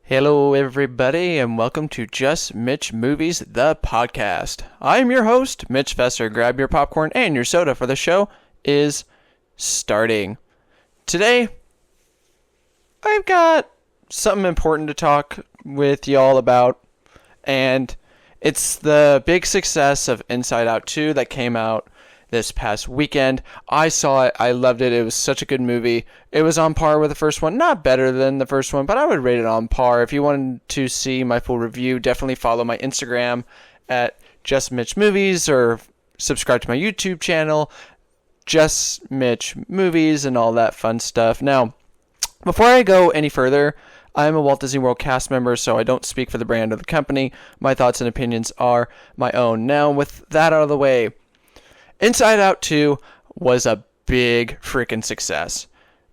Hello, everybody, and welcome to Just Mitch Movies, the podcast. I'm your host, Mitch Fesser. Grab your popcorn and your soda, for the show is starting. Today, I've got something important to talk with y'all about, and it's the big success of Inside Out 2 that came out this past weekend. I saw it. I loved it. It was such a good movie. It was on par with the first one. Not better than the first one, but I would rate it on par. If you wanted to see my full review, definitely follow my Instagram at Just Mitch Movies or subscribe to my YouTube channel, Just Mitch Movies, and all that fun stuff. Now, before I go any further, I'm a Walt Disney World cast member, so I don't speak for the brand or the company. My thoughts and opinions are my own. Now, with that out of the way, Inside Out 2 was a big freaking success.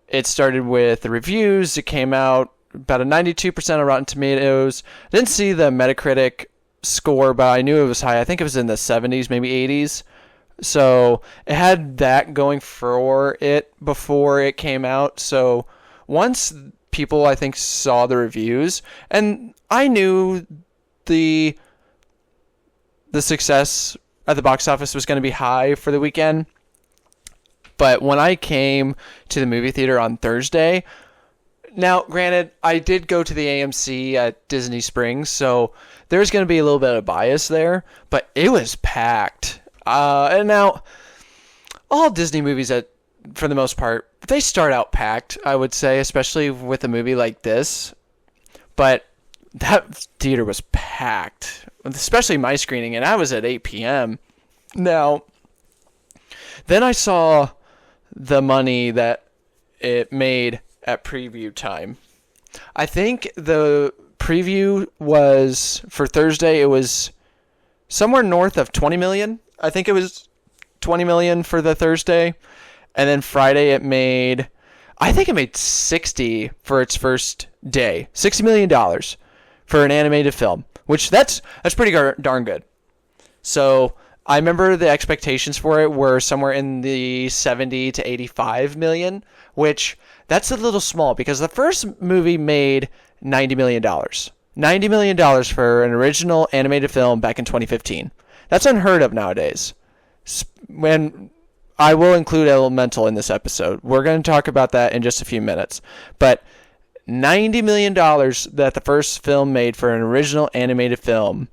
It started with the reviews. It came out about a 92% on Rotten Tomatoes. I didn't see the Metacritic score, but I knew it was high. I think it was in the 70s, maybe 80s. So it had that going for it before it came out. So once people, I think, saw the reviews, and I knew the success at the box office was going to be high for the weekend. But when I came to the movie theater on Thursday, now granted, I did go to the AMC at Disney Springs, so there's going to be a little bit of bias there, but it was packed. And now, all Disney movies, for the most part, they start out packed, I would say, especially with a movie like this. But that theater was packed, especially my screening, and I was at 8 p.m. Now, then I saw the money that it made at preview time. I think the preview was, for Thursday, it was somewhere north of 20 million. I think it was 20 million for the Thursday. And then Friday I think it made 60 for its first day. $60 million for an animated film, which that's pretty darn good. So I remember the expectations for it were somewhere in the 70 to 85 million, which that's a little small because the first movie made $90 million. $90 million for an original animated film back in 2015. That's unheard of nowadays. When I will include Elemental in this episode. We're going to talk about that in just a few minutes. But $90 million that the first film made for an original animated film,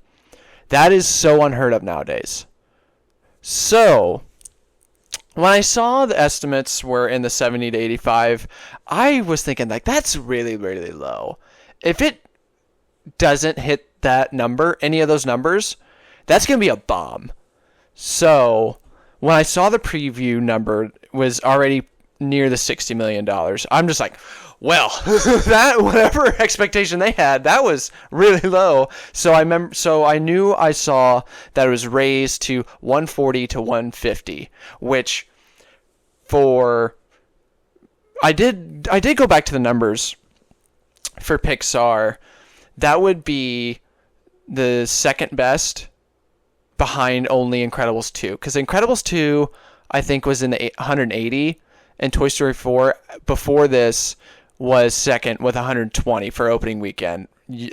that is so unheard of nowadays. So, when I saw the estimates were in the 70 to 85, I was thinking, like, that's really, really low. If it doesn't hit that number, any of those numbers, that's going to be a bomb. So, when I saw the preview number was already near the $60 million, I'm just like, well, that whatever expectation they had, that was really low. So I knew I saw that it was raised to 140 to 150, which I did go back to the numbers for Pixar. That would be the second best behind only Incredibles 2, because Incredibles 2 I think was in the 180, and Toy Story 4 before this was second with 120 for opening weekend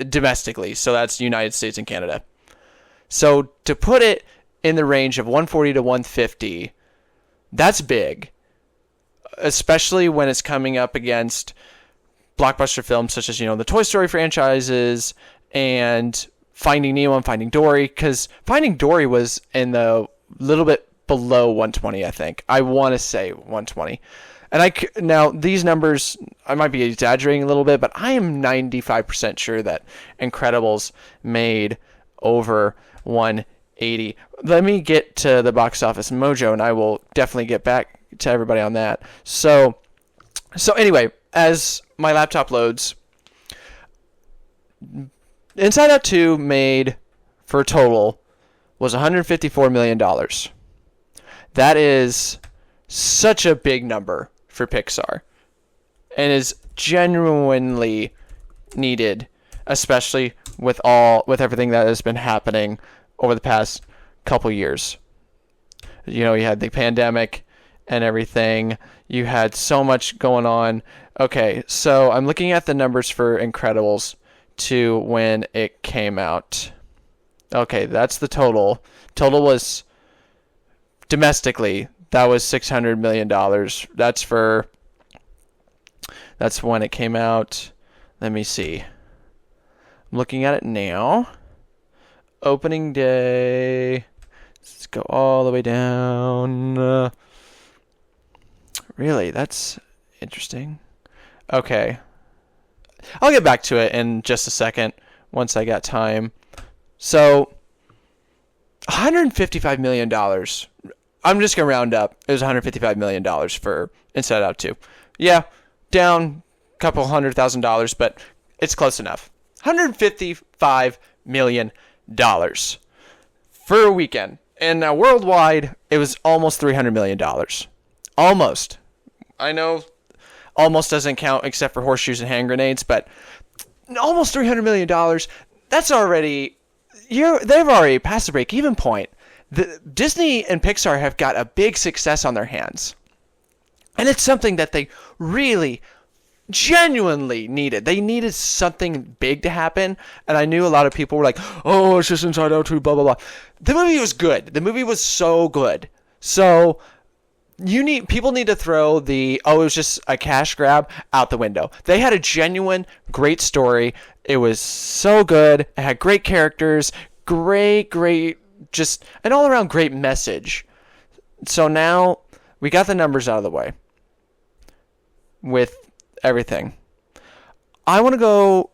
domestically. So that's United States and Canada. So to put it in the range of 140 to 150, that's big, especially when it's coming up against blockbuster films such as, the Toy Story franchises and Finding Nemo and Finding Dory, because Finding Dory was in the little bit below 120, I think. I want to say 120. And now these numbers, I might be exaggerating a little bit, but I am 95% sure that Incredibles made over 180. Let me get to the box office mojo, and I will definitely get back to everybody on that. So anyway, as my laptop loads, Inside Out 2 made, for a total, was $154 million. That is such a big number for Pixar, and is genuinely needed, especially with everything that has been happening over the past couple years. You had the pandemic and everything. You had so much going on. Okay, so I'm looking at the numbers for Incredibles to when it came out. Okay, that's the total. Total was domestically, that was $600 million. That's when it came out. Let me see. I'm looking at it now. Opening day. Let's go all the way down. Really, that's interesting. Okay. I'll get back to it in just a second once I got time. So, $155 million. I'm just going to round up. It was $155 million for Inside Out 2. Yeah, down a couple $100,000, but it's close enough. $155 million for a weekend. And worldwide, it was almost $300 million. Almost. I know almost doesn't count except for horseshoes and hand grenades, but almost $300 million. That's already... they've already passed the break-even point. Disney and Pixar have got a big success on their hands. And it's something that they really, genuinely needed. They needed something big to happen. And I knew a lot of people were like, oh, it's just Inside Out 2, blah, blah, blah. The movie was good. The movie was so good. So... people need to throw it was just a cash grab out the window. They had a genuine, great story. It was so good. It had great characters, great, just an all-around great message. So now we got the numbers out of the way with everything. I want to go,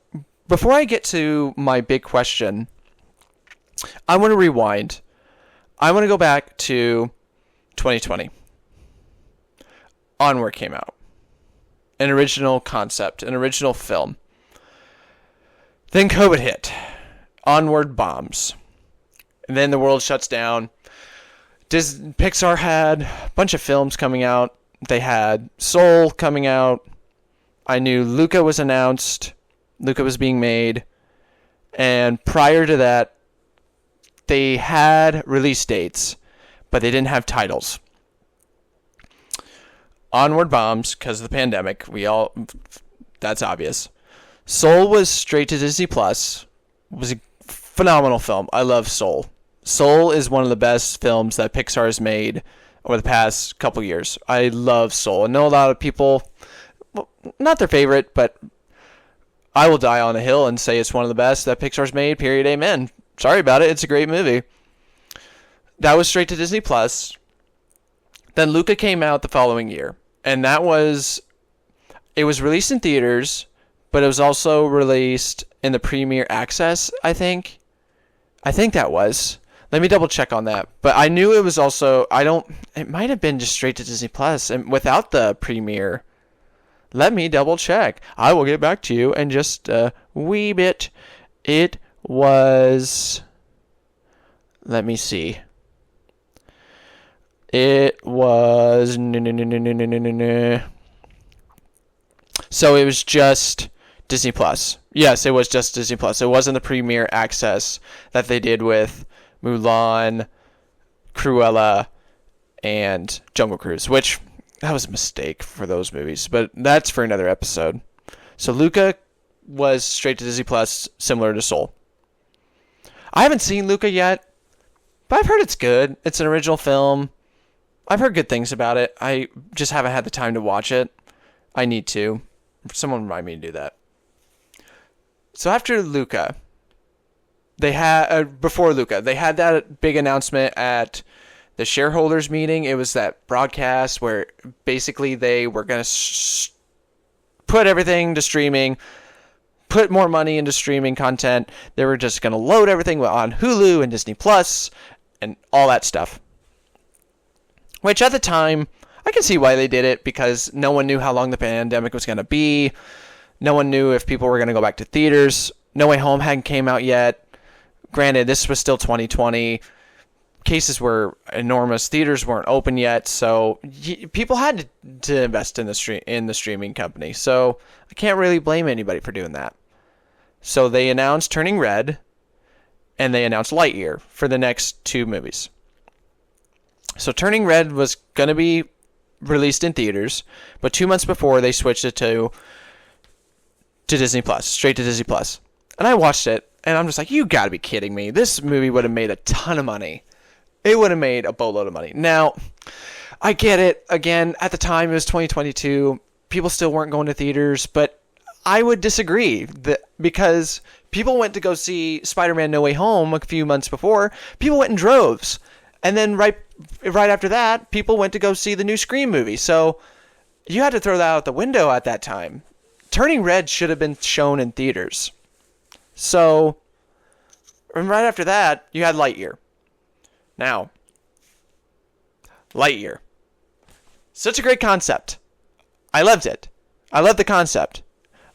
before I get to my big question, I want to rewind. I want to go back to 2020. Onward came out. An original concept, an original film. Then COVID hit. Onward bombs. And then the world shuts down. Pixar had a bunch of films coming out. They had Soul coming out. I knew Luca was announced. Luca was being made. And prior to that, they had release dates, but they didn't have titles. Onward bombs because of the pandemic. That's obvious. Soul was straight to Disney Plus. It was a phenomenal film. I love Soul. Soul is one of the best films that Pixar has made over the past couple years. I love Soul. I know a lot of people, well, not their favorite, but I will die on a hill and say it's one of the best that Pixar's made, period, amen. Sorry about it. It's a great movie. That was straight to Disney Plus. Then Luca came out the following year. And it was released in theaters, but it was also released in the Premier Access, I think. I think that was. Let me double check on that. But I knew it was also, it might have been just straight to Disney Plus and without the Premier. Let me double check. I will get back to you in just a wee bit. It was, let me see. It was... So it was just Disney Plus. Yes, it was just Disney Plus. It wasn't the Premier Access that they did with Mulan, Cruella, and Jungle Cruise, which that was a mistake for those movies, but that's for another episode. So Luca was straight to Disney Plus, similar to Soul. I haven't seen Luca yet, but I've heard it's good. It's an original film. I've heard good things about it. I just haven't had the time to watch it. I need to. Someone remind me to do that. So after Luca, before Luca, they had that big announcement at the shareholders meeting. It was that broadcast where basically they were going to put everything to streaming, put more money into streaming content. They were just going to load everything on Hulu and Disney Plus and all that stuff. Which at the time, I can see why they did it, because no one knew how long the pandemic was going to be. No one knew if people were going to go back to theaters. No Way Home hadn't came out yet. Granted, this was still 2020. Cases were enormous. Theaters weren't open yet, so people had to invest in the streaming company. So I can't really blame anybody for doing that. So they announced Turning Red, and they announced Lightyear for the next two movies. So Turning Red was going to be released in theaters, but 2 months before they switched it to Disney Plus, straight to Disney Plus. And I watched it, and I'm just like, you gotta be kidding me. This movie would have made a ton of money. It would have made a boatload of money. Now, I get it. Again, at the time, it was 2022. People still weren't going to theaters, but I would disagree because people went to go see Spider-Man No Way Home a few months before. People went in droves. And then right after that, people went to go see the new Scream movie. So you had to throw that out the window at that time. Turning Red should have been shown in theaters. So, and right after that, you had Lightyear. Now, Lightyear. Such a great concept. I loved it. I loved the concept.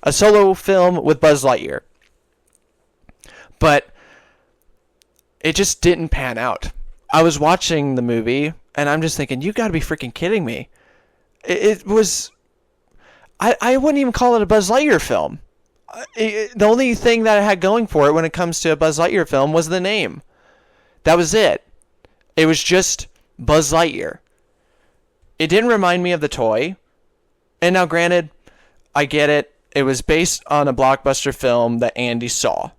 A solo film with Buzz Lightyear. But it just didn't pan out. I was watching the movie, and I'm just thinking, you gotta be freaking kidding me. It was... I wouldn't even call it a Buzz Lightyear film. The only thing that it had going for it when it comes to a Buzz Lightyear film was the name. That was it. It was just Buzz Lightyear. It didn't remind me of the toy. And now, granted, I get it. It was based on a blockbuster film that Andy saw.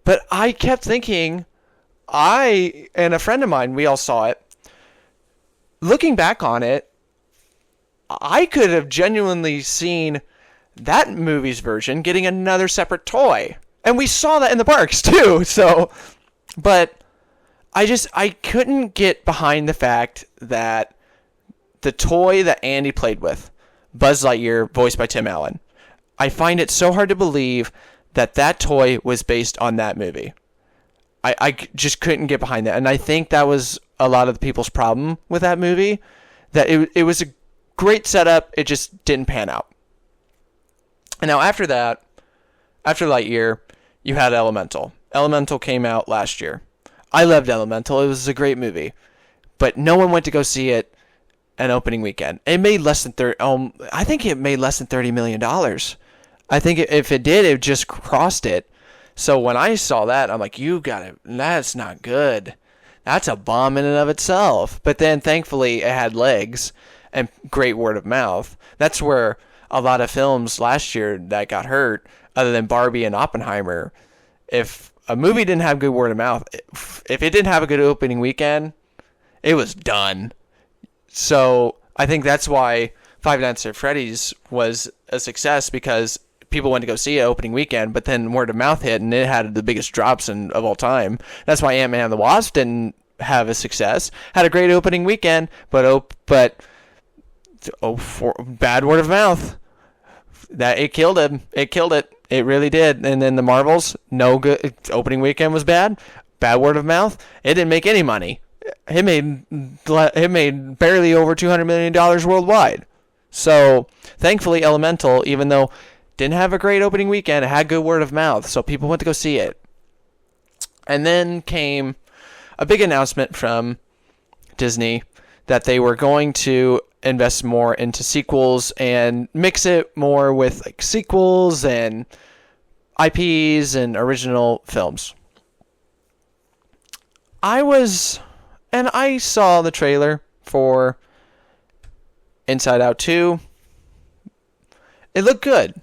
But I kept thinking, I and a friend of mine, we all saw it. Looking back on it, I could have genuinely seen that movie's version getting another separate toy. And we saw that in the parks too. So, but I couldn't get behind the fact that the toy that Andy played with, Buzz Lightyear, voiced by Tim Allen, I find it so hard to believe that that toy was based on that movie. I just couldn't get behind that. And I think that was a lot of the people's problem with that movie, that it was a great setup, it just didn't pan out. And now after that, after Lightyear, you had Elemental. Elemental came out last year. I loved Elemental. It was a great movie. But no one went to go see it an opening weekend. It made less than I think it made less than $30 million. I think if it did, it just crossed it. So when I saw that, I'm like, that's not good. That's a bomb in and of itself. But then thankfully it had legs and great word of mouth. That's where a lot of films last year that got hurt, other than Barbie and Oppenheimer, if a movie didn't have good word of mouth, if it didn't have a good opening weekend, it was done. So I think that's why Five Nights at Freddy's was a success, because people went to go see it opening weekend, but then word of mouth hit and it had the biggest drops of all time. That's why Ant-Man and the Wasp didn't have a success. Had a great opening weekend, but bad word of mouth. That it killed him. It killed it. It really did. And then the Marvels, no good. Opening weekend was bad. Bad word of mouth. It didn't make any money. It made barely over $200 million worldwide. So thankfully, Elemental, even though didn't have a great opening weekend, it had good word of mouth, so people went to go see it. And then came a big announcement from Disney that they were going to invest more into sequels and mix it more with like sequels and IPs and original films. I saw the trailer for Inside Out 2. It looked good,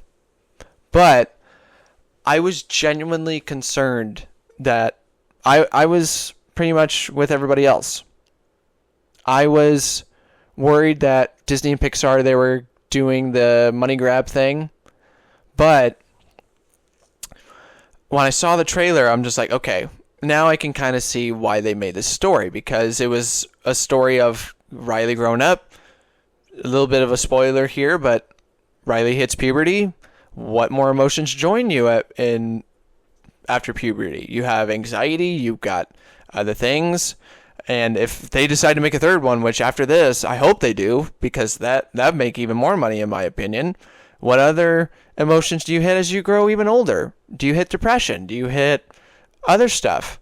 but I was genuinely concerned that I was pretty much with everybody else. I was worried that Disney and Pixar, they were doing the money grab thing. But when I saw the trailer, I'm just like, okay, now I can kind of see why they made this story, because it was a story of Riley growing up. A little bit of a spoiler here, but Riley hits puberty. What more emotions join you after puberty? You have anxiety, you've got other things. And if they decide to make a third one, which after this, I hope they do, because that'd make even more money in my opinion. What other emotions do you hit as you grow even older? Do you hit depression? Do you hit other stuff?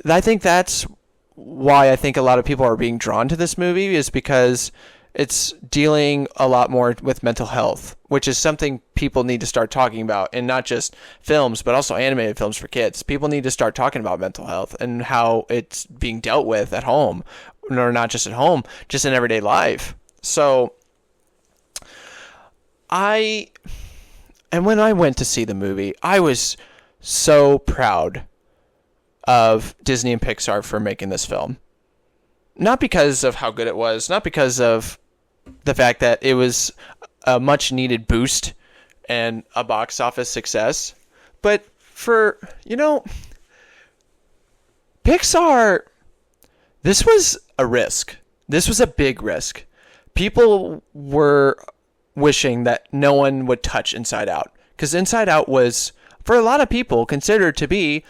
I think that's why I think a lot of people are being drawn to this movie, is because it's dealing a lot more with mental health, which is something people need to start talking about, and not just films, but also animated films for kids. People need to start talking about mental health and how it's being dealt with at home, or not just at home, just in everyday life. So I And when I went to see the movie, I was so proud of Disney and Pixar for making this film. Not because of how good it was, not because of the fact that it was a much needed boost and a box office success, but for, Pixar, this was a risk. This was a big risk. People were wishing that no one would touch Inside Out, because Inside Out was, for a lot of people, considered to be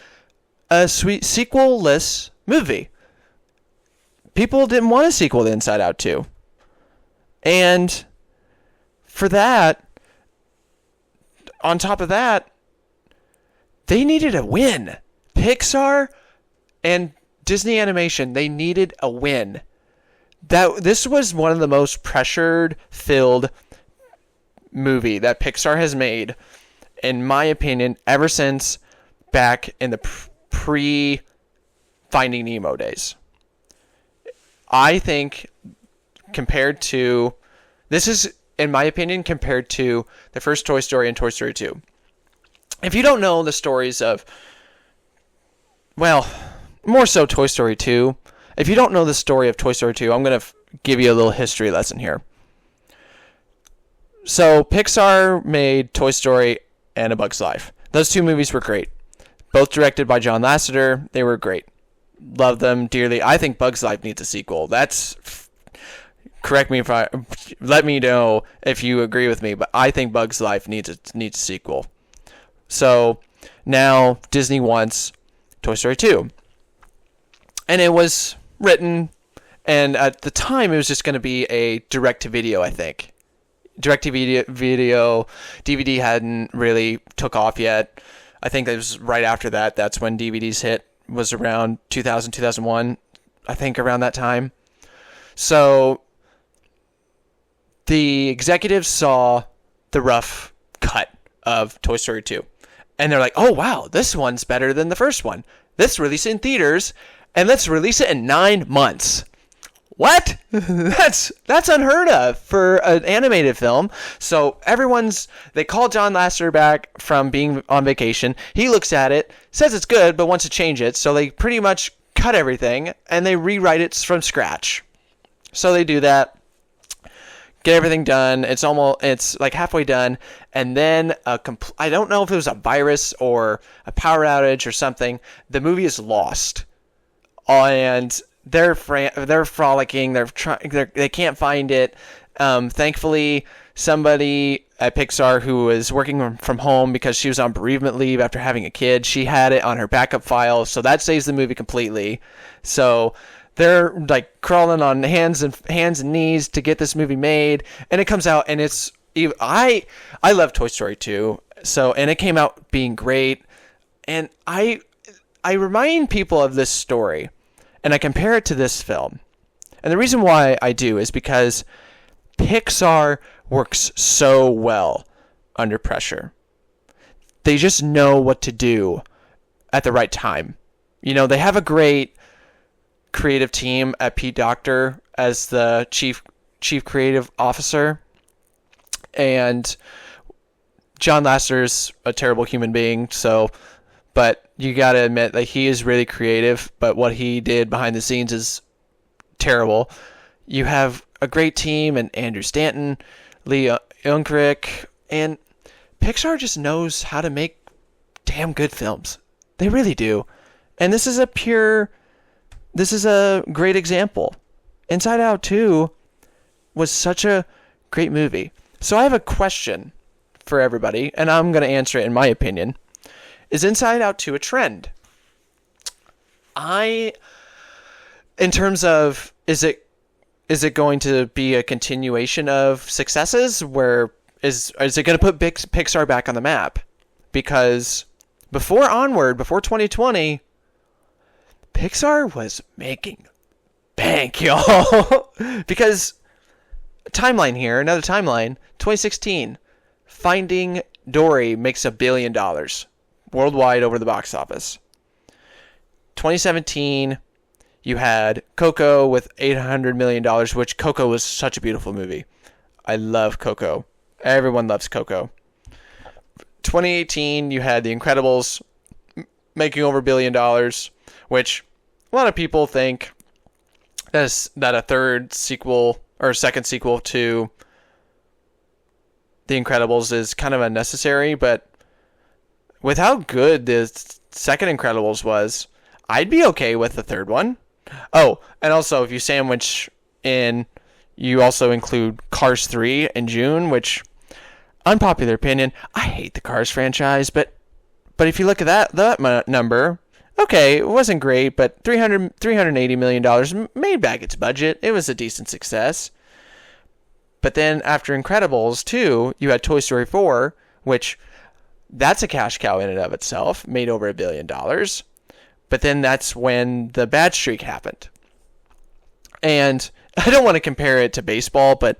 a sweet sequel-less movie. People didn't want a sequel to Inside Out 2. And for that, on top of that, they needed a win. Pixar and Disney Animation, they needed a win. This was one of the most pressure-filled movie that Pixar has made, in my opinion, ever since back in the pre-Finding Nemo days. I think this is, in my opinion, compared to the first Toy Story and Toy Story 2. If you don't know the stories of, well, more so Toy Story 2, if you don't know the story of Toy Story 2, I'm going to give you a little history lesson here. So Pixar made Toy Story and A Bug's Life. Those two movies were great. Both directed by John Lasseter. They were great. Love them dearly. I think Bug's Life needs a sequel. Let me know if you agree with me, but I think Bug's Life needs a sequel. So now Disney wants Toy Story 2. And it was written, and at the time it was just going to be a direct-to-video, I think. Direct-to-video, DVD hadn't really took off yet. I think it was right after that. That's when DVDs hit, was around 2000, 2001, I think around that time. So the executives saw the rough cut of Toy Story 2. And they're like, oh, wow, this one's better than the first one. Let's release it in theaters, and let's release it in 9 months. What? That's unheard of for an animated film. So they call John Lasseter back from being on vacation. He looks at it, says it's good, but wants to change it. So they pretty much cut everything, and they rewrite it from scratch. So they do that, get everything done. It's like halfway done, and then I don't know if it was a virus or a power outage or something. The movie is lost, and they're frolicking. They can't find it. Thankfully, somebody at Pixar who was working from home because she was on bereavement leave after having a kid, she had it on her backup file, so that saves the movie completely. So they're like crawling on hands and knees to get this movie made, and it comes out, and it's I love Toy Story 2, and it came out being great, and I remind people of this story, and I compare it to this film. And the reason why I do is because Pixar works so well under pressure. They just know what to do at the right time. They have a great creative team at Pete Docter as the chief creative officer, and John Lasseter's a terrible human being, but you gotta admit that he is really creative, but what he did behind the scenes is terrible. You have a great team, and Andrew Stanton, Lee Unkrich, and Pixar just knows how to make damn good films. They really do. And this is a great example. Inside Out 2 was such a great movie. So I have a question for everybody, and I'm going to answer it in my opinion. Is Inside Out 2 a trend? In terms of, is it going to be a continuation of successes? Is it going to put Pixar back on the map? Because before 2020, Pixar was making bank, y'all. Because another timeline, 2016, Finding Dory makes $1 billion worldwide over the box office. 2017, you had Coco with $800 million, which Coco was such a beautiful movie. I love Coco. Everyone loves Coco. 2018, you had The Incredibles making over $1 billion, which a lot of people think that a third sequel or second sequel to The Incredibles is kind of unnecessary, but with how good the second Incredibles was, I'd be okay with the third one. Oh, and also if you sandwich in, you also include Cars 3 in June, which, unpopular opinion, I hate the Cars franchise, but if you look at that number, okay, it wasn't great, but $380 million made back its budget. It was a decent success. But then after Incredibles 2, you had Toy Story 4, which that's a cash cow in and of itself, made over $1 billion. But then that's when the bad streak happened. And I don't want to compare it to baseball, but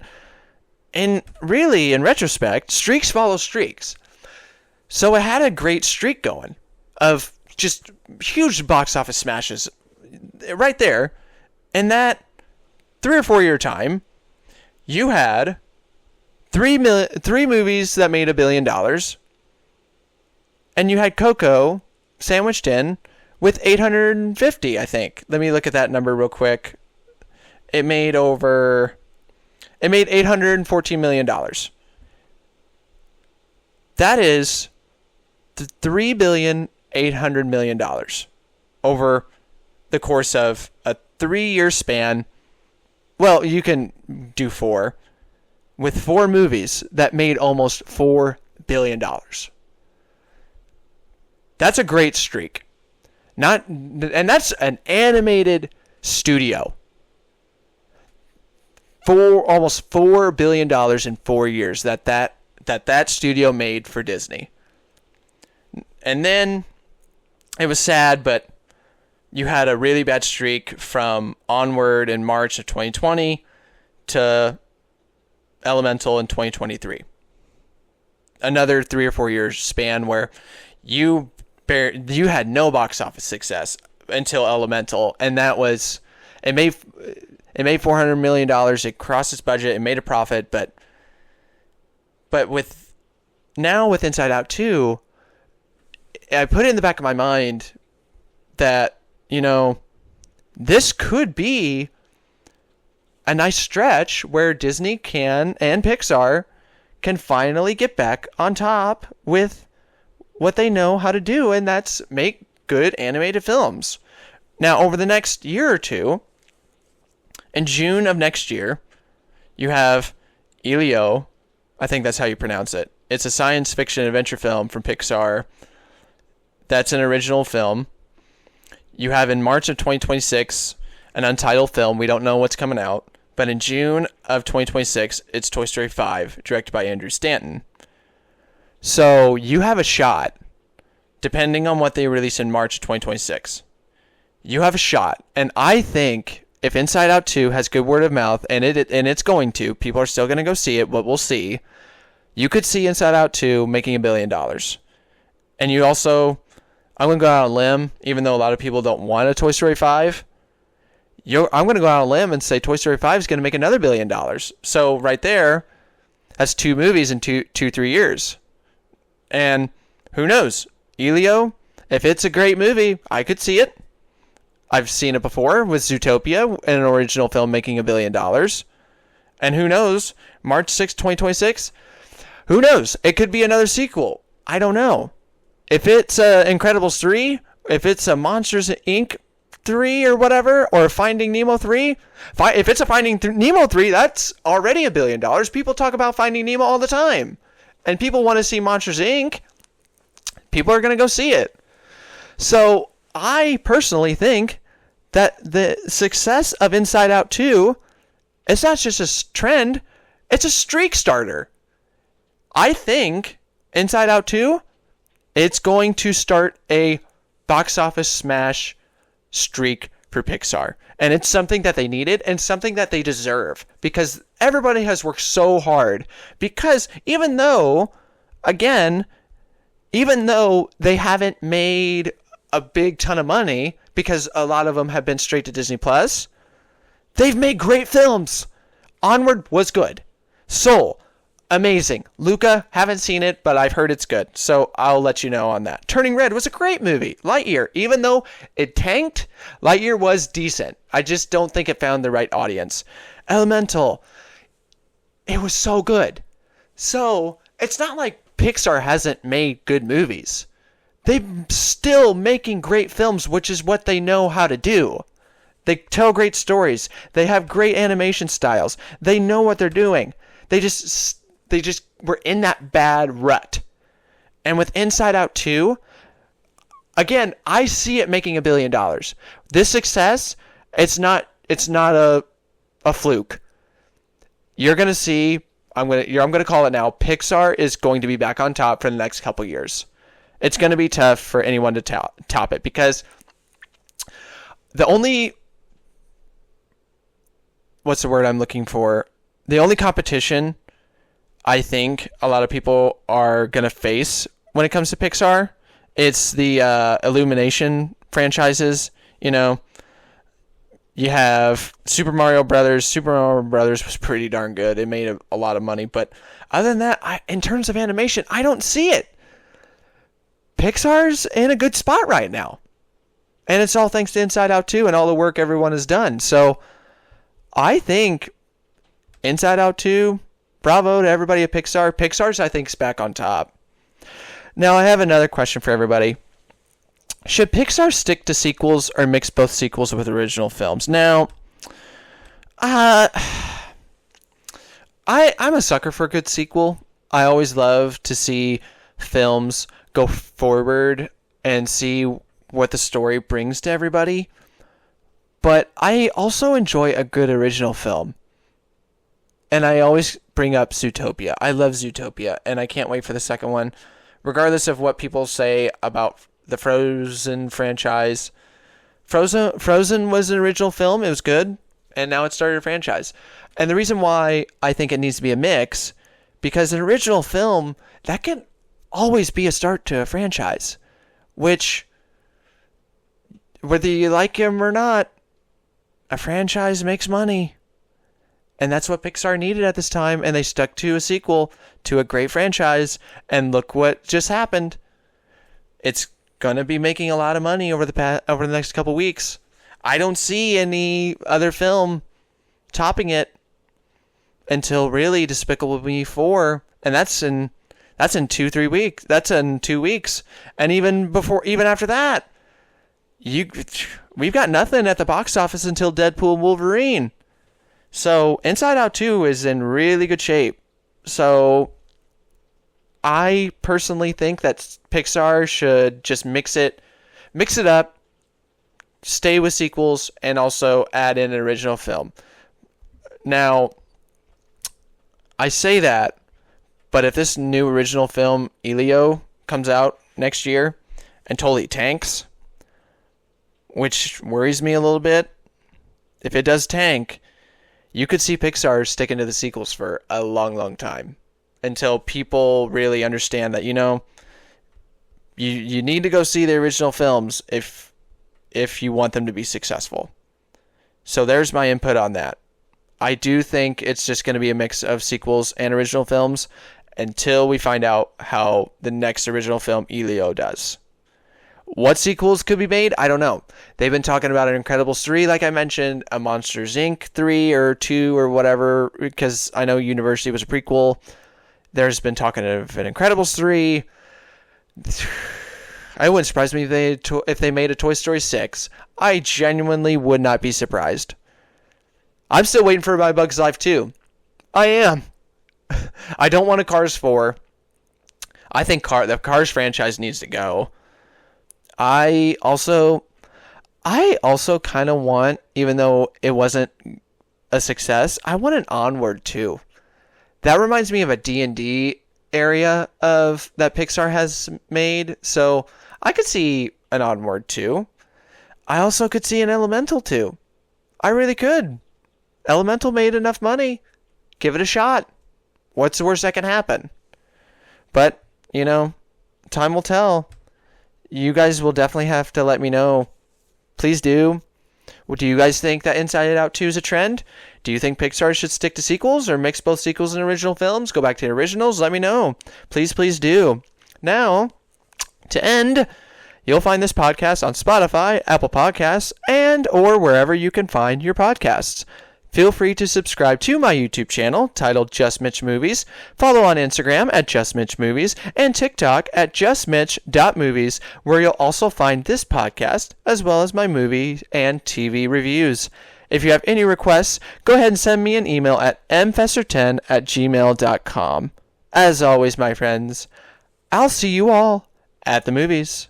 in retrospect, streaks follow streaks. So it had a great streak going of just huge box office smashes right there. In that 3 or 4 year time, you had three movies that made $1 billion, and you had Coco sandwiched in with 850, I think. Let me look at that number real quick. It made $814 million. That is $3.8 billion over the course of a 3-year span. Well, you can do 4 with 4 movies that made almost $4 billion. That's a great streak. And that's an animated studio. Almost $4 billion in 4 years that studio made for Disney. And then it was sad, but you had a really bad streak from Onward in March of 2020 to Elemental in 2023. Another 3 or 4 years span where you had no box office success until Elemental, and that was it made $400 million. It crossed its budget. It made a profit, but with Inside Out 2, I put it in the back of my mind that, this could be a nice stretch where Disney and Pixar can finally get back on top with what they know how to do, and that's make good animated films. Now, over the next year or two, in June of next year, you have Elio. I think that's how you pronounce it. It's a science fiction adventure film from Pixar. That's an original film. You have in March of 2026 an untitled film. We don't know what's coming out. But in June of 2026, it's Toy Story 5, directed by Andrew Stanton. So you have a shot, depending on what they release in March of 2026. You have a shot. And I think if Inside Out 2 has good word of mouth, and it's going to, people are still going to go see it, but we'll see. You could see Inside Out 2 making $1 billion. And you also, I'm going to go out on a limb, even though a lot of people don't want a Toy Story 5. I'm going to go out on a limb and say Toy Story 5 is going to make another $1 billion. So right there, that's 2 movies in 3 years. And who knows? Elio, if it's a great movie, I could see it. I've seen it before with Zootopia, an original film making $1 billion. And who knows? March 6, 2026, who knows? It could be another sequel. I don't know. If it's Incredibles 3, if it's a Monsters, Inc. 3 or whatever, or Finding Nemo 3, if it's a Finding Nemo 3, that's already $1 billion. People talk about Finding Nemo all the time. And people want to see Monsters, Inc. People are going to go see it. So I personally think that the success of Inside Out 2, it's not just a trend, it's a streak starter. I think Inside Out 2, it's going to start a box office smash streak for Pixar. And it's something that they needed and something that they deserve, because everybody has worked so hard. Because even though they haven't made a big ton of money, because a lot of them have been straight to Disney Plus, they've made great films. Onward was good. Soul, amazing. Luca, haven't seen it, but I've heard it's good, so I'll let you know on that. Turning Red was a great movie. Lightyear, even though it tanked, Lightyear was decent. I just don't think it found the right audience. Elemental, it was so good. So, it's not like Pixar hasn't made good movies. They're still making great films, which is what they know how to do. They tell great stories. They have great animation styles. They know what they're doing. They just were in that bad rut. And with Inside Out 2, again, I see it making $1 billion. This success, it's not a fluke. You're going to see, I'm going to call it now, Pixar is going to be back on top for the next couple years. It's going to be tough for anyone to top it, because the only, what's the word I'm looking for? The only competition I think a lot of people are going to face when it comes to Pixar, it's the Illumination franchises. You know, you have Super Mario Brothers. Super Mario Brothers was pretty darn good. It made a lot of money. But other than that, in terms of animation, I don't see it. Pixar's in a good spot right now. And it's all thanks to Inside Out 2 and all the work everyone has done. So I think Inside Out 2, bravo to everybody at Pixar. Pixar's, I think, is back on top. Now, I have another question for everybody. Should Pixar stick to sequels or mix both sequels with original films? Now, I'm a sucker for a good sequel. I always love to see films go forward and see what the story brings to everybody. But I also enjoy a good original film. And I always bring up Zootopia. I love Zootopia, and I can't wait for the second one. Regardless of what people say about the Frozen franchise. Frozen was an original film. It was good. And now it started a franchise. And the reason why I think it needs to be a mix, because an original film, that can always be a start to a franchise. Which, whether you like him or not, a franchise makes money. And that's what Pixar needed at this time, and they stuck to a sequel to a great franchise, and look what just happened. It's going to be making a lot of money over the next couple weeks. I don't see any other film topping it until really Despicable Me 4, and that's in 2-3 weeks. That's in 2 weeks. And even after that, we've got nothing at the box office until Deadpool and Wolverine. So Inside Out 2 is in really good shape. So I personally think that Pixar should just mix it up, stay with sequels, and also add in an original film. Now, I say that, but if this new original film, Elio, comes out next year and totally tanks, which worries me a little bit, if it does tank, you could see Pixar sticking to the sequels for a long, long time until people really understand that, you need to go see the original films if you want them to be successful. So there's my input on that. I do think it's just going to be a mix of sequels and original films until we find out how the next original film, Elio, does. What sequels could be made? I don't know. They've been talking about an Incredibles 3, like I mentioned, a Monsters, Inc. 3 or 2 or whatever, because I know University was a prequel. There's been talking of an Incredibles 3. It wouldn't surprise me if they made a Toy Story 6. I genuinely would not be surprised. I'm still waiting for my Bug's Life 2. I am. I don't want a Cars 4. I think the Cars franchise needs to go. I also kind of want, even though it wasn't a success, I want an Onward too. That reminds me of a D&D area of that Pixar has made, so I could see an Onward too. I also could see an Elemental too. I really could. Elemental made enough money. Give it a shot. What's the worst that can happen? But, time will tell. You guys will definitely have to let me know. Please do. Do you guys think that Inside Out 2 is a trend? Do you think Pixar should stick to sequels or mix both sequels and original films? Go back to the originals? Let me know. Please, please do. Now, to end, you'll find this podcast on Spotify, Apple Podcasts, and or wherever you can find your podcasts. Feel free to subscribe to my YouTube channel titled Just Mitch Movies. Follow on Instagram at Just Mitch Movies and TikTok at justmitch.movies, where you'll also find this podcast as well as my movie and TV reviews. If you have any requests, go ahead and send me an email at mfester10@gmail.com. As always, my friends, I'll see you all at the movies.